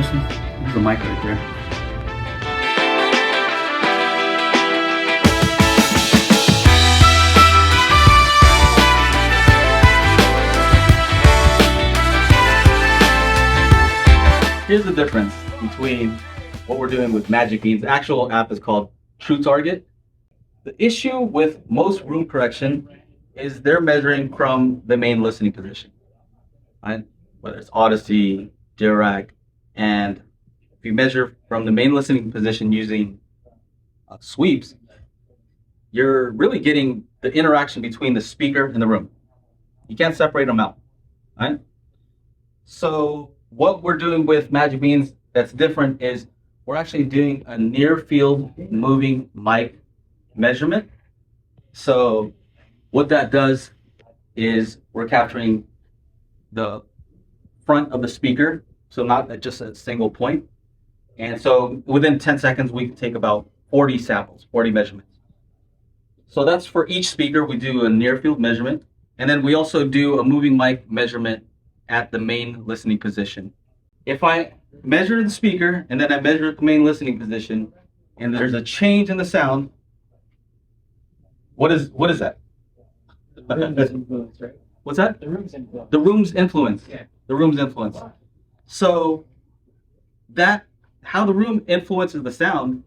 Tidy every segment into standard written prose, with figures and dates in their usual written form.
question? There's a mic right there. Here's the difference between what we're doing with Multeq-x. The actual app is called TrueTarget. The issue with most room correction is they're measuring from the main listening position, right? Whether it's Odyssey, Dirac, and if you measure from the main listening position using sweeps, you're really getting the interaction between the speaker and the room. You can't separate them out, right? So what we're doing with Multeq-x that's different is we're actually doing a near field moving mic measurement. So what that does is we're capturing the front of the speaker, so not at just a single point. And so within 10 seconds, we can take about 40 samples, 40 measurements. So that's for each speaker, we do a near field measurement. And then we also do a moving mic measurement at the main listening position. If I measure the speaker and then I measure the main listening position and there's a change in the sound, what is that? The room's influence, right? What's that? The room's influence. The room's influence. Yeah. The room's influence. So that how the room influences the sound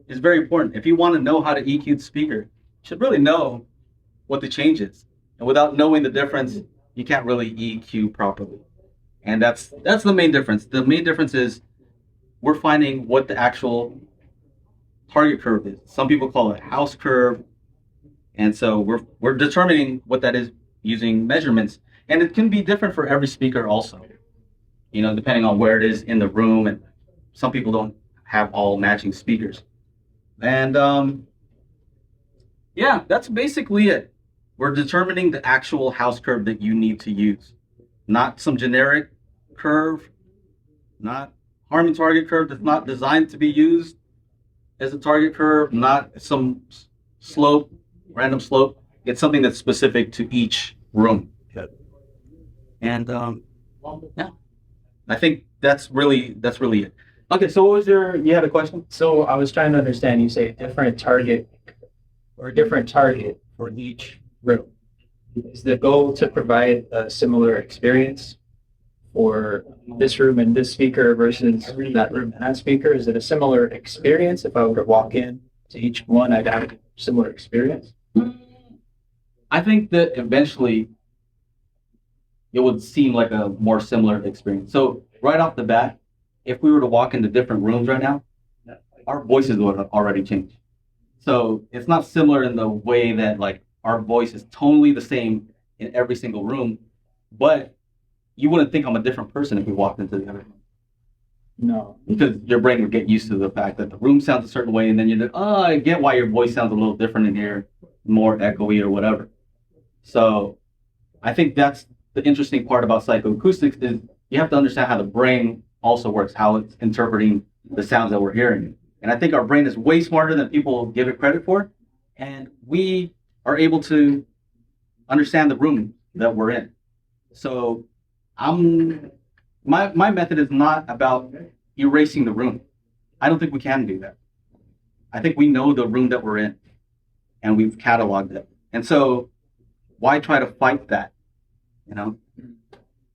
is very important. If you want to know how to EQ the speaker, you should really know what the change is. And without knowing the difference, you can't really EQ properly. And that's the main difference. The main difference is we're finding what the actual target curve is. Some people call it house curve. And so we're determining what that is using measurements. And it can be different for every speaker also, you know, depending on where it is in the room. And some people don't have all matching speakers. And yeah, that's basically it. We're determining the actual house curve that you need to use, not some generic curve, not harming target curve that's not designed to be used as a target curve, not some slope, random slope. It's something that's specific to each room. And yeah, I think that's really it. Okay, so you had a question? So I was trying to understand, you say different target or different target for each room. Is the goal to provide a similar experience for this room and this speaker versus that room and that speaker? Is it a similar experience? If I were to walk in to each one, I'd have a similar experience? I think that eventually it would seem like a more similar experience. So right off the bat, if we were to walk into different rooms right now, our voices would already change. So it's not similar in the way that like our voice is totally the same in every single room, but you wouldn't think I'm a different person if we walked into the other room. No. Because your brain would get used to the fact that the room sounds a certain way, and then you're like, oh, I get why your voice sounds a little different in here, more echoey or whatever. So I think that's the interesting part about psychoacoustics is you have to understand how the brain also works, how it's interpreting the sounds that we're hearing. And I think our brain is way smarter than people give it credit for. And we are able to understand the room that we're in. So my method is not about erasing the room. I don't think we can do that. I think we know the room that we're in and we've cataloged it. And so why try to fight that? You know,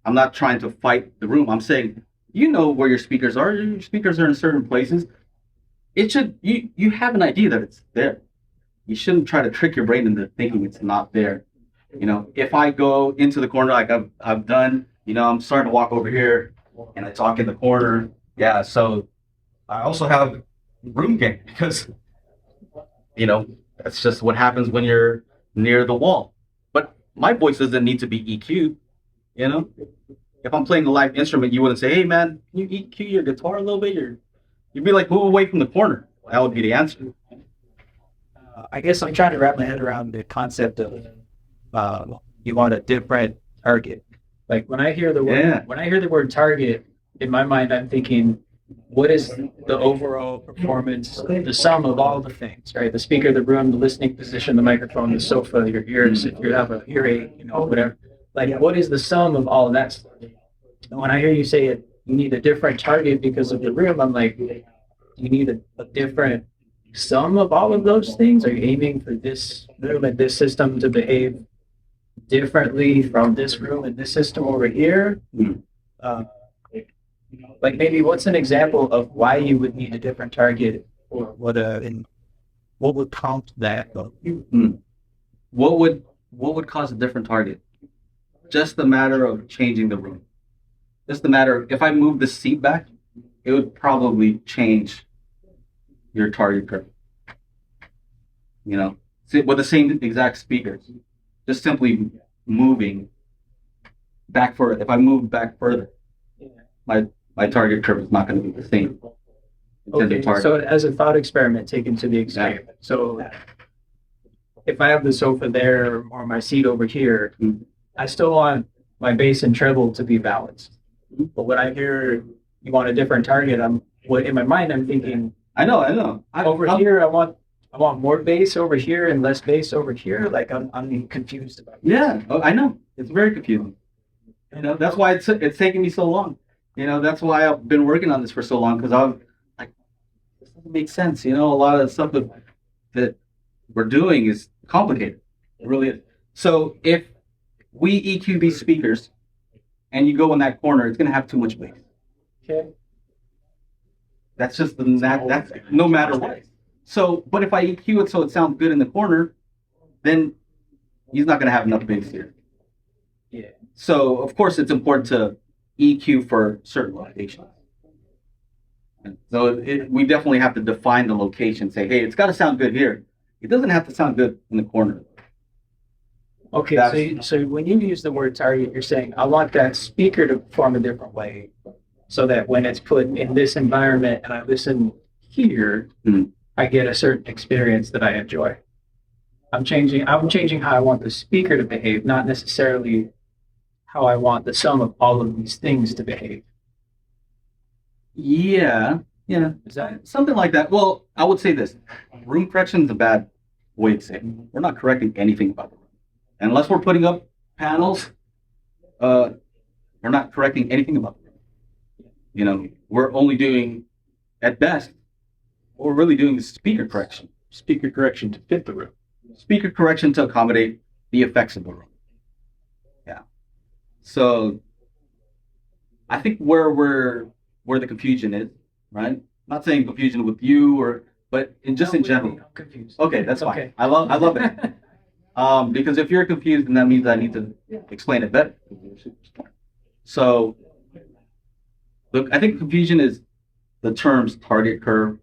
I'm not trying to fight the room. I'm saying, you know where your speakers are. Your speakers are in certain places. You have an idea that it's there. You shouldn't try to trick your brain into thinking it's not there. You know, if I go into the corner like I've done, you know, I'm starting to walk over here and I talk in the corner. Yeah, so I also have room gain because, you know, that's just what happens when you're near the wall. But my voice doesn't need to be EQ'd, you know? If I'm playing a live instrument, you wouldn't say, hey man, can you EQ your guitar a little bit? You'd be like, move away from the corner. That would be the answer. I guess I'm trying to wrap my head around the concept of you want a different target. Like when I hear the word target, in my mind I'm thinking, what is the overall performance, the sum of all the things, right? The speaker, the room, the listening position, the microphone, the sofa, your ears, if you have a ear aid, you know, whatever. Like what is the sum of all of that stuff? And when I hear you say it you need a different target because of the room. I'm like, you need a different sum of all of those things. Are you aiming for this room and this system to behave differently from this room and this system over here? Uh, like maybe what's an example of why you would need a different target, or what would prompt that? What would cause a different target? Just the matter of changing the room. Just the matter of, if I move the seat back, it would probably change your target curve. You know, with the same exact speakers, just simply moving back further. If I move back further, my target curve is not going to be the same. Okay, so as a thought experiment, taken to the experiment. Yeah. So if I have the sofa there or my seat over here, I still want my bass and treble to be balanced. But when I hear you want a different target, in my mind I'm thinking, I know. Here I want more bass over here and less bass over here. Like I'm confused about it. Yeah, I know. It's very confusing. You know, that's why it's taking me so long. You know, that's why I've been working on this for so long, because I'm like, this doesn't make sense. You know, a lot of the stuff that we're doing is complicated. It really is. So if we EQ these speakers and you go in that corner, it's going to have too much bass. Okay. That's just that's no matter what. So, but if I EQ it so it sounds good in the corner, then he's not going to have enough bass here. Yeah. So, of course, it's important to EQ for certain locations. So we definitely have to define the location. Say, hey, it's got to sound good here. It doesn't have to sound good in the corner. Okay, so when you use the word target, you're saying I want that speaker to perform a different way, so that when it's put in this environment and I listen here, I get a certain experience that I enjoy. I'm changing how I want the speaker to behave, not necessarily how I want the sum of all of these things to behave. Yeah. Is that something like that? Well, I would say this: room correction is a bad way to say it. We're not correcting anything about the room, unless we're putting up panels. We're not correcting anything about the room. You know, we're only doing, at best, what we're really doing is speaker correction. Speaker correction to fit the room. Speaker correction to accommodate the effects of the room. Yeah. So I think where the confusion is, right? I'm not saying confusion with you but in general. I'm confused. Okay, that's fine. Okay. I love it. Because if you're confused, then that means I need to explain it better. So look, I think confusion is the terms target curve,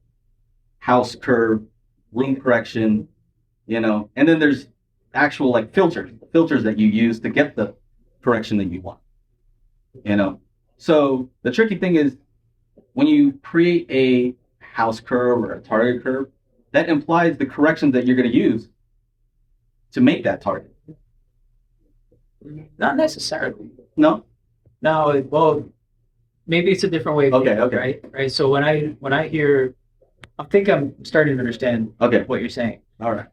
house curve, room correction, you know, and then there's actual like filters that you use to get the correction that you want, you know. So the tricky thing is when you create a house curve or a target curve, that implies the corrections that you're going to use to make that target. Not necessarily. No? No, well, maybe it's a different way of thinking, okay. Right. So when I hear, I think I'm starting to understand what you're saying. All right.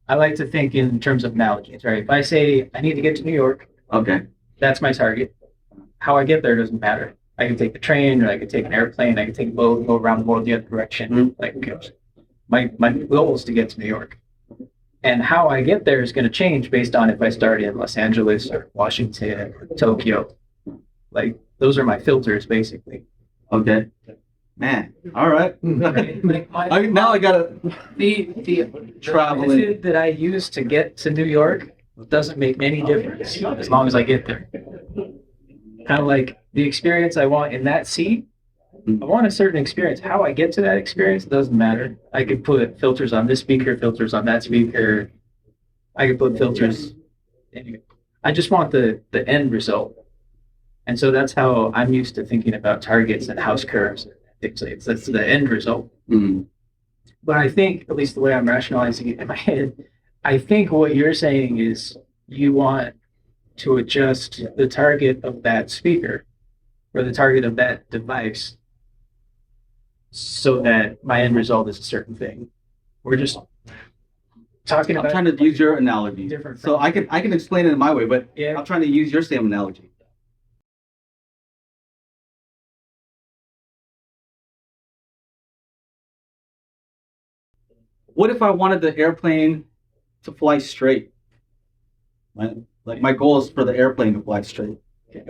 I like to think in terms of analogies, right? If I say I need to get to New York, that's my target. How I get there doesn't matter. I can take the train, or I could take an airplane. I could take a boat, go around the world the other direction. Like, my goal is to get to New York, and how I get there is going to change based on if I start in Los Angeles or Washington or Tokyo. Like, those are my filters, basically. Okay. Man, all right. Now I gotta the traveling that I use to get to New York doesn't make any difference as long as I get there. Kind of like the experience I want in that seat. I want a certain experience. How I get to that experience doesn't matter. I could put filters on this speaker, filters on that speaker. I could put filters. Anyway, I just want the end result. And so that's how I'm used to thinking about targets and house curves. That's the end result. But I think, at least the way I'm rationalizing it in my head, I think what you're saying is you want to adjust the target of that speaker or the target of that device so that my end result is a certain thing. We're just talking about. I'm trying to use your analogy. So I can explain it in my way, but I'm trying to use your same analogy. What if I wanted the airplane to fly straight? Right? Like my goal is for the airplane to fly straight,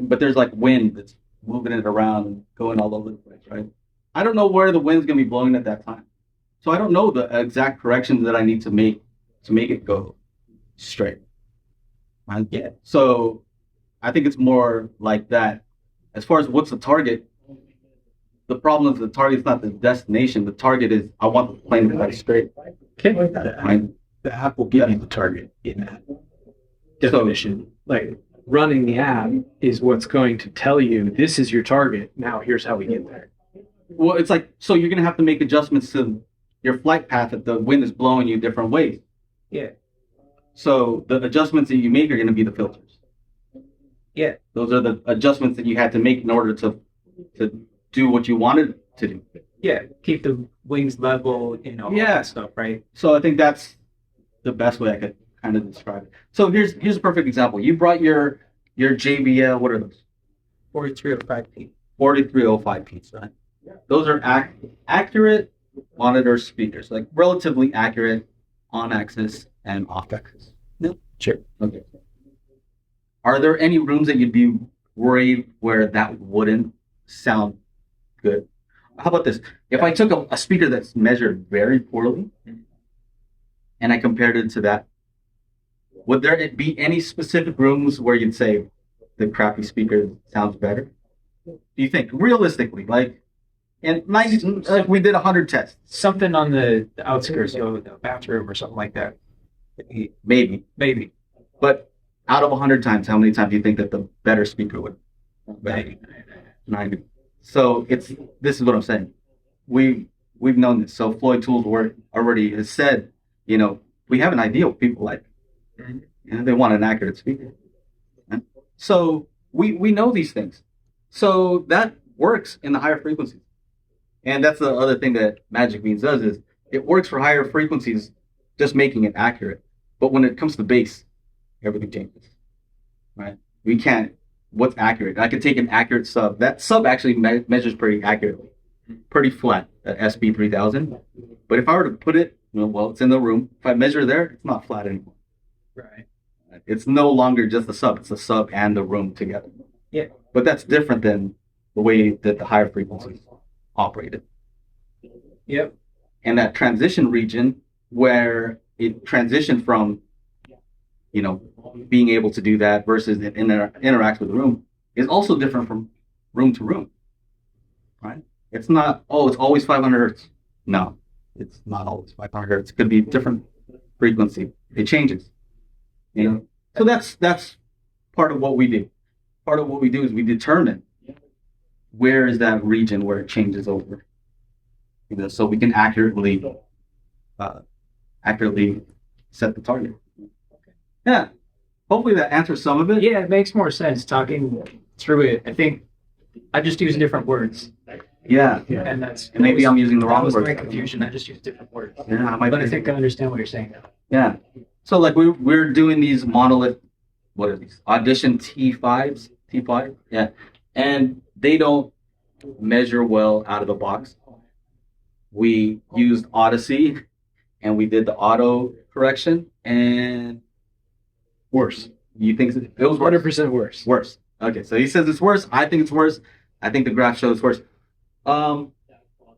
but there's like wind that's moving it around and going all over the place, right? I don't know where the wind's gonna be blowing at that time, so I don't know the exact corrections that I need to make it go straight. Right? Yeah. So I think it's more like that. As far as what's the target, the problem is the target's not the destination. The target is I want the plane to fly straight. Okay. Right? The app will give you the target in that definition. Like running the app is what's going to tell you this is your target. Now here's how we get there. Well, it's like, so you're going to have to make adjustments to your flight path if the wind is blowing you different ways. Yeah. So the adjustments that you make are going to be the filters. Yeah. Those are the adjustments that you had to make in order to do what you wanted to do. Yeah. Keep the wings level, all that stuff, right? So I think that's the best way I could kind of describe it. So here's a perfect example. You brought your JBL, what are those? 4305P. 4305Ps, right? Those are accurate monitor speakers, like relatively accurate on axis and off axis. No. Sure. Okay. Are there any rooms that you'd be worried where that wouldn't sound good? How about this? If I took a speaker that's measured very poorly and I compared it to that, would there be any specific rooms where you'd say the crappy speaker sounds better? Do you think realistically, like, and 90, like we did 100 tests, Something on the outskirts, the bathroom or something like that. maybe, Maybe. but out of 100 times, how many times do you think that the better speaker would? 90. So this is what I'm saying. We've known this. So Floyd Tools work already has said, we have an idea what people like. They want an accurate speaker. Right? So we know these things. So that works in the higher frequencies. And that's the other thing that Magic Beans does is it works for higher frequencies, just making it accurate. But when it comes to bass, everything changes. Right? We can't. What's accurate? I could take an accurate sub. That sub actually measures pretty accurately, pretty flat, that SB3000. But if I were to put it, well, it's in the room. If I measure there, it's not flat anymore. Right. It's no longer just the sub. It's the sub and the room together. Yeah. But that's different than the way that the higher frequencies operated. Yep. And that transition region where it transitioned from, being able to do that versus it interact with the room is also different from room to room. Right? It's not, it's always 500 hertz. No, it's not always 500 hertz. It could be different frequency. It changes. So that's part of what we do. Part of what we do is we determine where is that region where it changes over. So we can accurately set the target. Yeah. Hopefully that answers some of it. Yeah, it makes more sense talking through it. I think I just use different words. Yeah. And maybe I'm using the wrong words. word. That was my confusion. I just use different words. Yeah, But I think I understand what you're saying now. Yeah. So like we're doing these monolith, what are these? Audition T5s, T5. Yeah. And they don't measure well out of the box. We used Odyssey and we did the auto correction and worse. You think it was 100% worse. Worse. Okay, so he says it's worse. I think it's worse. I think the graph shows it's worse. So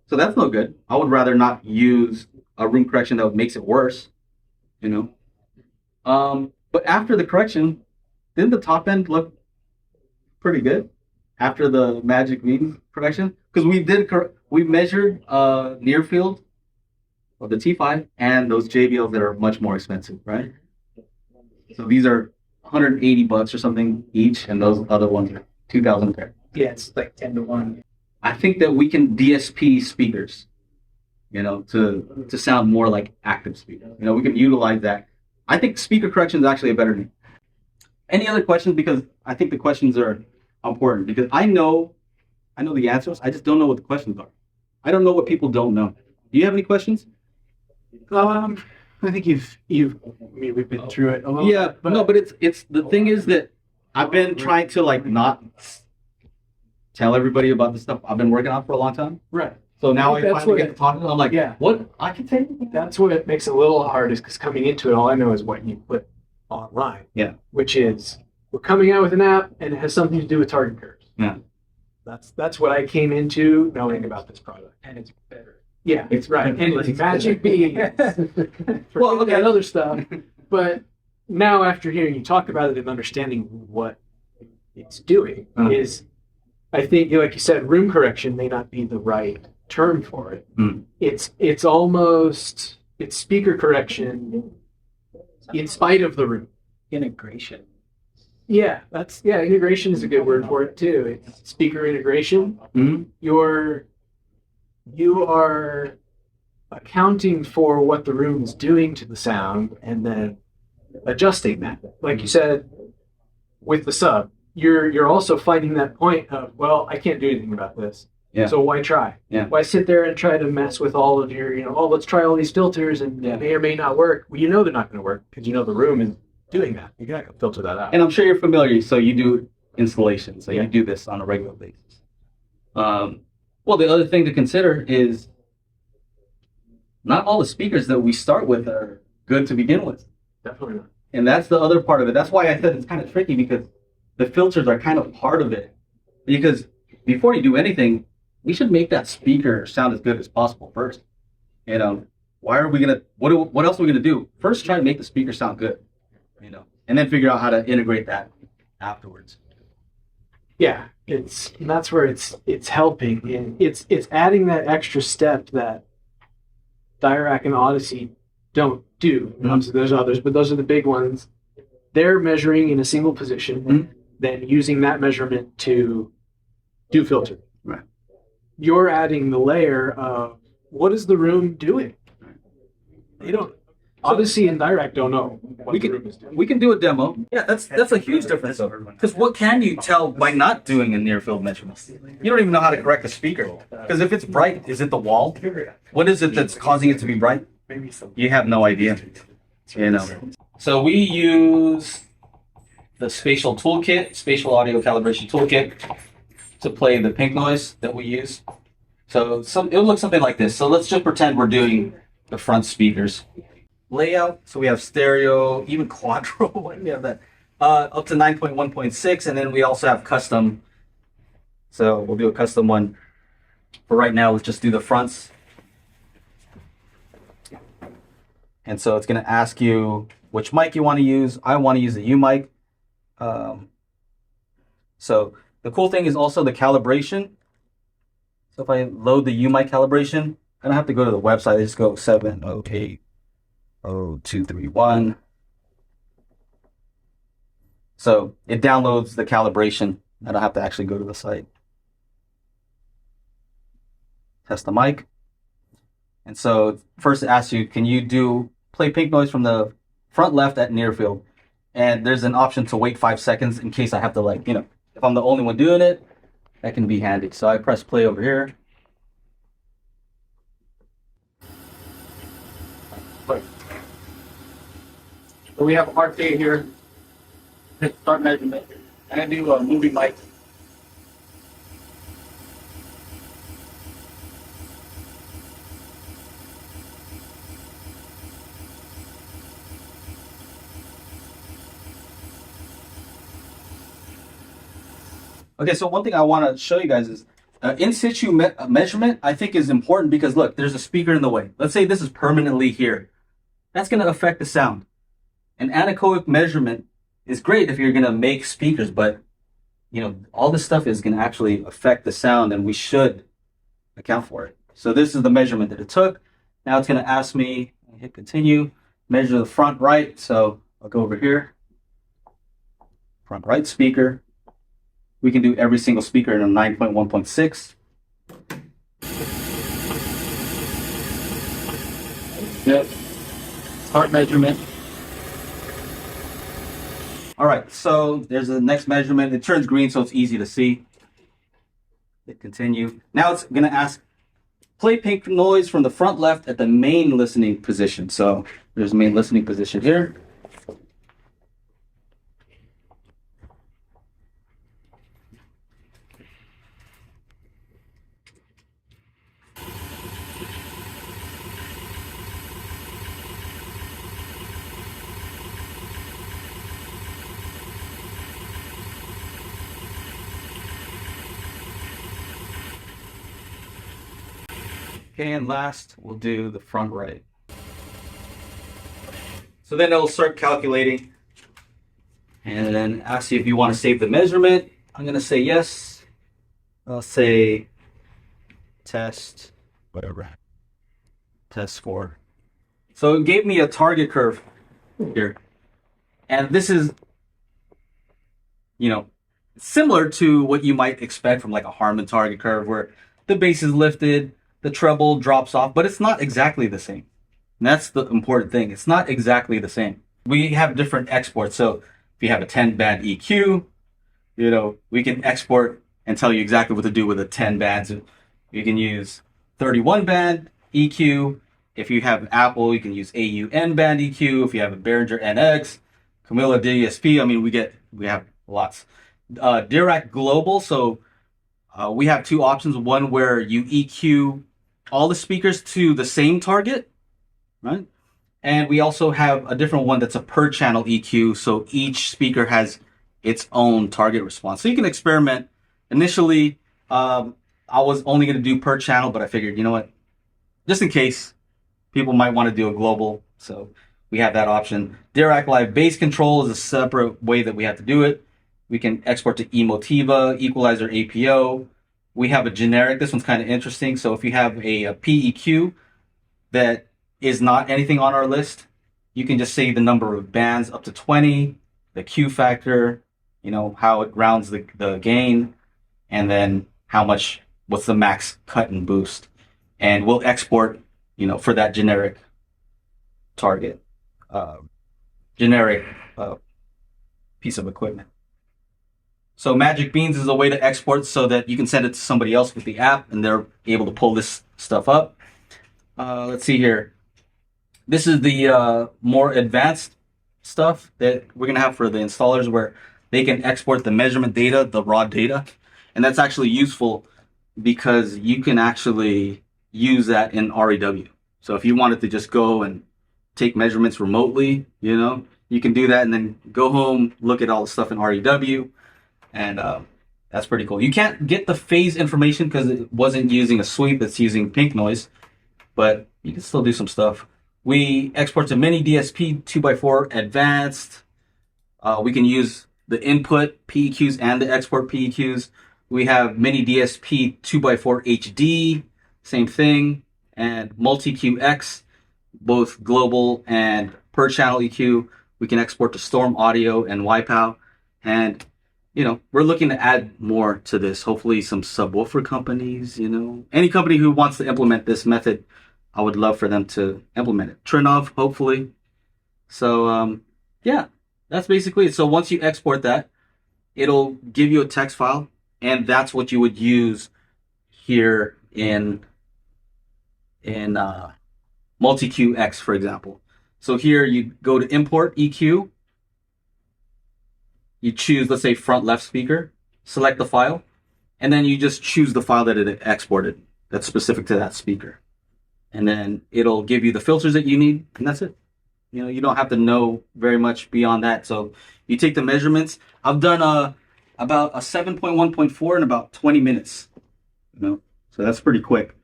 that's no good. I would rather not use a room correction that makes it worse. But after the correction, didn't the top end look pretty good after the Magic Bean correction? Because we measured near field of the T5 and those JBLs that are much more expensive, right? So these are $180 or something each, and those other ones are $2,000 a pair. Yeah, it's like 10 to 1. I think that we can DSP speakers, to sound more like active speakers. We can utilize that. I think speaker correction is actually a better name. Any other questions? Because I think the questions are important because I know the answers. I just don't know what the questions are. I don't know what people don't know. Do you have any questions? I think we've been through it a little. Yeah, but it's the thing is that I've been trying to not tell everybody about the stuff I've been working on for a long time. Right. So now I That's finally what get to talk to them. I'm like, yeah. what? I can say That's what makes it a little hard is because coming into it, all I know is what you put online. Yeah. Which is we're coming out with an app and it has something to do with target curves. Yeah. That's what I came into knowing about this product. And it's better. Yeah, it's right. And it's magic beans. Well, okay. And other stuff. But now after hearing you talk about it and understanding what it's doing is, I think, like you said, room correction may not be the right term for it. It's almost, it's speaker correction in spite of the room. Integration. Yeah, integration is a good word for it too. It's speaker integration. You are accounting for what the room is doing to the sound and then adjusting that. Like you said, with the sub, you're also finding that point of, well, I can't do anything about this. Yeah. So why try? Yeah. Why sit there and try to mess with all of your, let's try all these filters and they may or may not work. Well, you know they're not going to work because you know the room is doing that. You got to filter that out. And I'm sure you're familiar. So you do installation. So you do this on a regular basis. Well, the other thing to consider is not all the speakers that we start with are good to begin with. Definitely not. And that's the other part of it. That's why I said it's kind of tricky because the filters are kind of part of it. Because before you do anything, we should make that speaker sound as good as possible first. Why are we gonna? What else are we gonna do? First, try to make the speaker sound good. And then figure out how to integrate that afterwards. Yeah, and that's where it's helping, and it's adding that extra step that Dirac and Odyssey don't do. Obviously, there's others, but those are the big ones. They're measuring in a single position, then using that measurement to do filter. Right. You're adding the layer of what is the room doing? They don't. Odyssey and Dirac don't know what the room is doing. We can do a demo. Yeah, that's a huge difference though. Because what can you tell by not doing a near field measurement? You don't even know how to correct a speaker. Because if it's bright, is it the wall? What is it that's causing it to be bright? You have no idea. So we use the spatial toolkit, spatial audio calibration toolkit, to play the pink noise that we use. So it'll look something like this. So let's just pretend we're doing the front speakers. Layout, so we have stereo, even quadro, we have that, up to 9.1.6, and then we also have custom. So we'll do a custom one. For right now, let's just do the fronts. And so it's going to ask you which mic you want to use. I want to use the U mic. So the cool thing is also the calibration. So if I load the U mic calibration, I don't have to go to the website. I just go 7080231. So it downloads the calibration. I don't have to actually go to the site. Test the mic. And so first it asks you, can you play pink noise from the front left at near field? And there's an option to wait 5 seconds in case I have to if I'm the only one doing it, that can be handy. So I press play over here. So we have a hard data here. Hit start measurement. And I do a moving mic. Okay, so one thing I want to show you guys is in situ measurement, I think is important because look, there's a speaker in the way. Let's say this is permanently here. That's going to affect the sound. An anechoic measurement is great if you're going to make speakers, but all this stuff is going to actually affect the sound and we should account for it. So this is the measurement that it took. Now it's going to ask me, hit continue, measure the front right. So I'll go over here, front right speaker. We can do every single speaker in a 9.1.6. Yep. Start measurement. All right, so there's the next measurement. It turns green, so it's easy to see. Hit continue. Now it's going to ask, play pink noise from the front left at the main listening position. So there's main listening position here. Okay, and last we'll do the front right. So then it'll start calculating and then ask you if you want to save the measurement. I'm going to say yes. I'll say test, whatever, test 4. So it gave me a target curve here. And this is, similar to what you might expect from like a Harman target curve where the bass is lifted, the treble drops off, but it's not exactly the same. And that's the important thing. It's not exactly the same. We have different exports. So if you have a 10-band EQ, we can export and tell you exactly what to do with a 10 bands. You can use 31-band EQ. If you have Apple, you can use AU N-band EQ. If you have a Behringer NX, Camilla DSP, we have lots. Dirac Global, so we have 2 options. One where you EQ all the speakers to the same target, right? And we also have a different one that's a per channel EQ, so each speaker has its own target response. So you can experiment. Initially, I was only going to do per channel, but I figured, you know what, just in case people might want to do a global, so we have that option. Dirac Live Bass Control is a separate way that we have to do it. We can export to Emotiva, Equalizer APO. We have a generic. This one's kind of interesting. So if you have a PEQ that is not anything on our list, you can just say the number of bands up to 20, the Q factor, how it rounds the gain, and then what's the max cut and boost. And we'll export, for that generic target, piece of equipment. So Magic Beans is a way to export so that you can send it to somebody else with the app and they're able to pull this stuff up. Let's see here. This is the more advanced stuff that we're going to have for the installers where they can export the measurement data, the raw data. And that's actually useful because you can actually use that in REW. So if you wanted to just go and take measurements remotely, you can do that and then go home, look at all the stuff in REW. And that's pretty cool. You can't get the phase information because it wasn't using a sweep that's using pink noise, but you can still do some stuff. We export to Mini DSP 2x4 Advanced. We can use the input PEQs and the export PEQs. We have Mini DSP 2x4 HD, same thing, and Multeq-x, both global and per channel EQ. We can export to Storm Audio and YPOW. And we're looking to add more to this. Hopefully some subwoofer companies, any company who wants to implement this method, I would love for them to implement it. Trinov, hopefully. So, yeah, that's basically it. So once you export that, it'll give you a text file, and that's what you would use here in Multeq-x, for example. So here you go to import EQ. You choose, let's say, front left speaker, select the file, and then you just choose the file that it exported that's specific to that speaker. And then it'll give you the filters that you need, and that's it. You don't have to know very much beyond that. So you take the measurements. I've done about a 7.1.4 in about 20 minutes. So that's pretty quick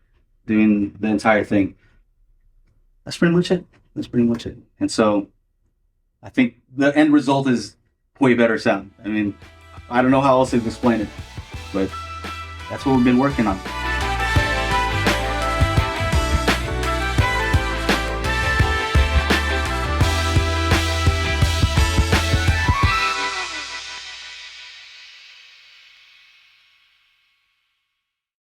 doing the entire thing. That's pretty much it. And so I think the end result is way better sound. I don't know how else to explain it, but that's what we've been working on.